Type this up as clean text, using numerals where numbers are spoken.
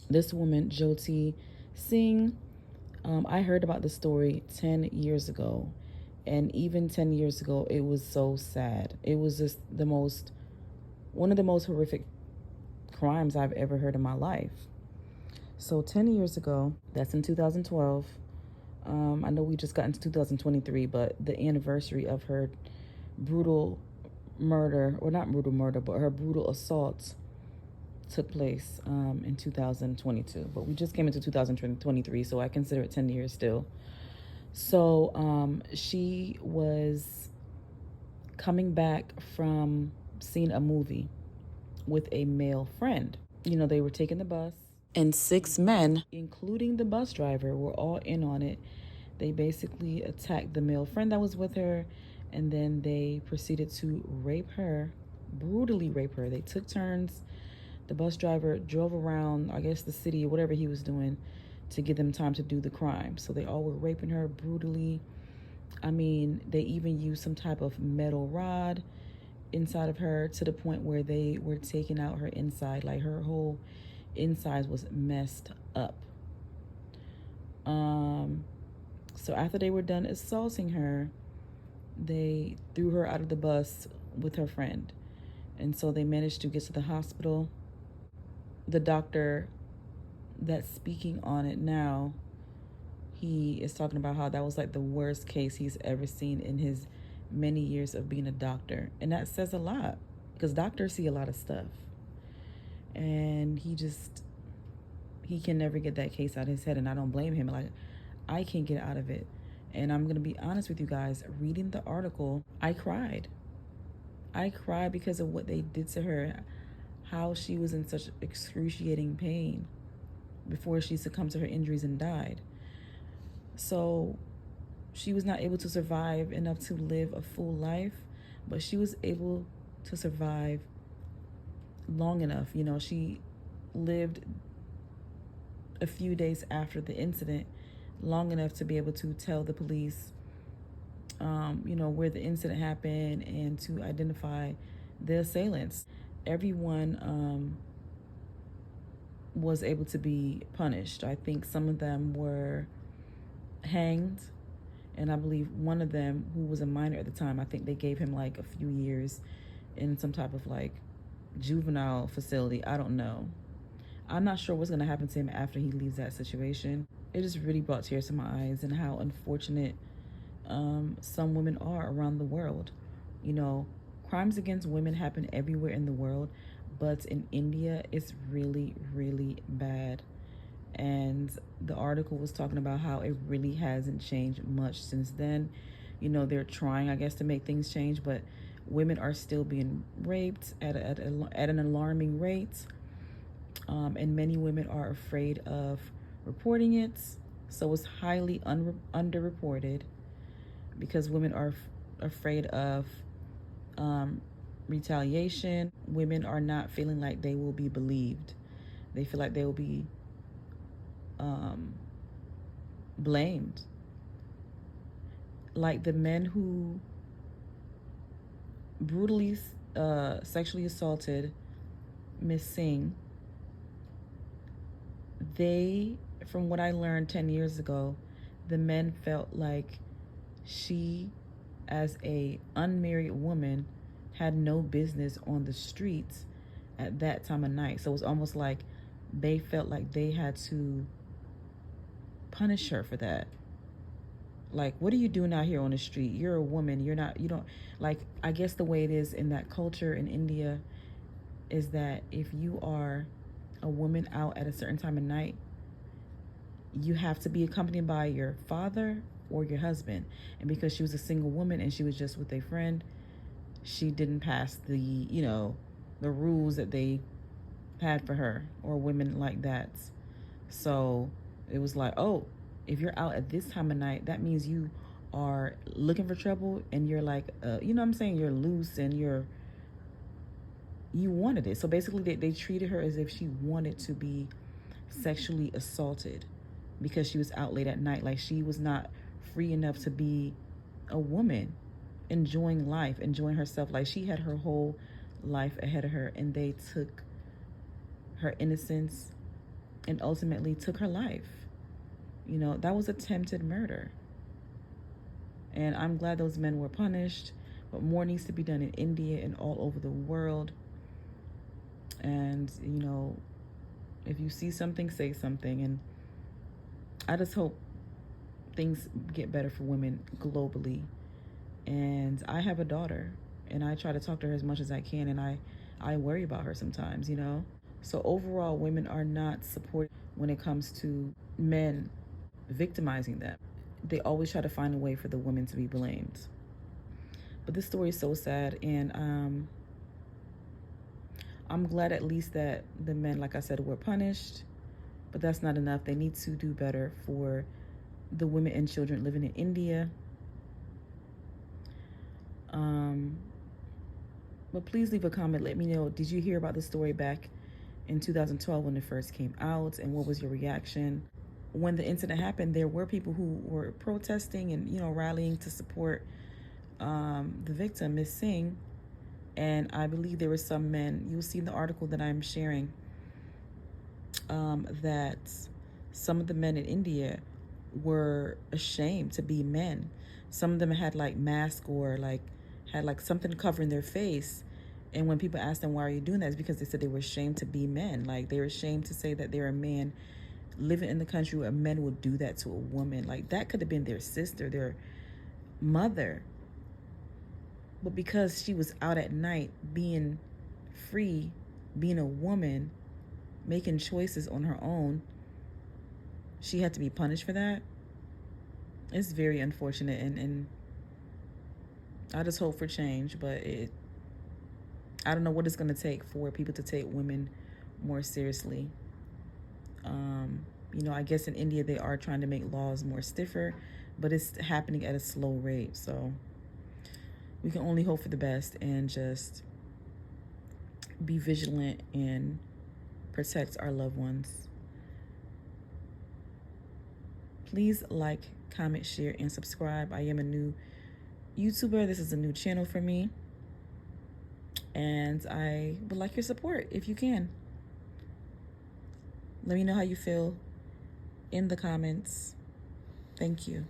This woman, Jyoti Singh, I heard about the story 10 years ago. And even 10 years ago, it was so sad. It was just one of the most horrific crimes I've ever heard in my life. So 10 years ago, that's in 2012. I know we just got into 2023, but the anniversary of her brutal murder, or not brutal murder, but her brutal assault took place in 2022. But we just came into 2023, so I consider it 10 years still. So she was coming back from seeing a movie with a male friend. They were taking the bus, and six men, including the bus driver, were all in on it. They basically attacked the male friend that was with her, and then they proceeded to rape her, brutally rape her. They took turns. The bus driver drove around, I guess, the city or whatever he was doing to give them time to do the crime. So they all were raping her brutally. I mean, they even used some type of metal rod inside of her to the point where they were taking out her inside. Like, her whole inside was messed up. So after they were done assaulting her, they threw her out of the bus with her friend. And so they managed to get to the hospital. The doctor that's speaking on it now, he is talking about how that was like the worst case he's ever seen in his many years of being a doctor. And that says a lot, because doctors see a lot of stuff. And he can never get that case out of his head, and I don't blame him. Like, I can't get out of it. And I'm going to be honest with you guys, reading the article, I cried. I cried because of what they did to her, how she was in such excruciating pain before she succumbed to her injuries and died. So she was not able to survive enough to live a full life, but she was able to survive long enough. She lived a few days after the incident, long enough to be able to tell the police, where the incident happened and to identify the assailants. Everyone was able to be punished. I think some of them were hanged, and I believe one of them, who was a minor at the time, I think they gave him like a few years in some type of like juvenile facility. I don't know. I'm not sure what's going to happen to him after he leaves that situation. It just really brought tears to my eyes, and how unfortunate some women are around the world. Crimes against women happen everywhere in the world, but in India, it's really, really bad. And the article was talking about how it really hasn't changed much since then. They're trying, I guess, to make things change, but women are still being raped at an alarming rate. And many women are afraid of reporting it. So it's highly underreported, because women are afraid of retaliation. Women are not feeling like they will be believed. They feel like they will be blamed. Like the men who brutally sexually assaulted Miss Singh, from what I learned 10 years ago, the men felt like she, as a unmarried woman, had no business on the streets at that time of night. So it was almost like they felt like they had to punish her for that. Like, what are you doing out here on the street? You're a woman. You don't, like, I guess the way it is in that culture in India is that if you are a woman out at a certain time of night, you have to be accompanied by your father or your husband. And because she was a single woman and she was just with a friend, she didn't pass the rules that they had for her, or women like that. So it was like, oh, if you're out at this time of night, that means you are looking for trouble, and you're like, what I'm saying, you're loose, and you wanted it. So basically they treated her as if she wanted to be sexually assaulted because she was out late at night. Like, she was not free enough to be a woman enjoying life, enjoying herself. Like, she had her whole life ahead of her, and they took her innocence and ultimately took her life. That was attempted murder. And I'm glad those men were punished, but more needs to be done in India and all over the world. And, if you see something, say something. And I just hope things get better for women globally. And I have a daughter, and I try to talk to her as much as I can, and I worry about her sometimes. So overall, women are not supported when it comes to men victimizing them. They always try to find a way for the women to be blamed. But this story is so sad, and I'm glad at least that the men, like I said, were punished. But that's not enough. They need to do better for the women and children living in India. But please leave a comment. Let me know, did you hear about the story back in 2012 when it first came out, and what was your reaction? When the incident happened, there were people who were protesting and rallying to support the victim, Miss Singh. And I believe there were some men, you'll see in the article that I'm sharing, that some of the men in India were ashamed to be men. Some of them had like masks or had like something covering their face. And when people asked them, why are you doing that? It's because they said they were ashamed to be men. Like, they were ashamed to say that they're a man living in the country where men would do that to a woman. Like, that could have been their sister, their mother. But because she was out at night being free, being a woman, making choices on her own, she had to be punished for that. It's very unfortunate, and I just hope for change, but I don't know what it's going to take for people to take women more seriously. I guess in India they are trying to make laws more stiffer, but it's happening at a slow rate. So we can only hope for the best and just be vigilant and protect our loved ones. Please like, comment, share, and subscribe. I am a new YouTuber. This is a new channel for me, and I would like your support if you can. Let me know how you feel in the comments. Thank you.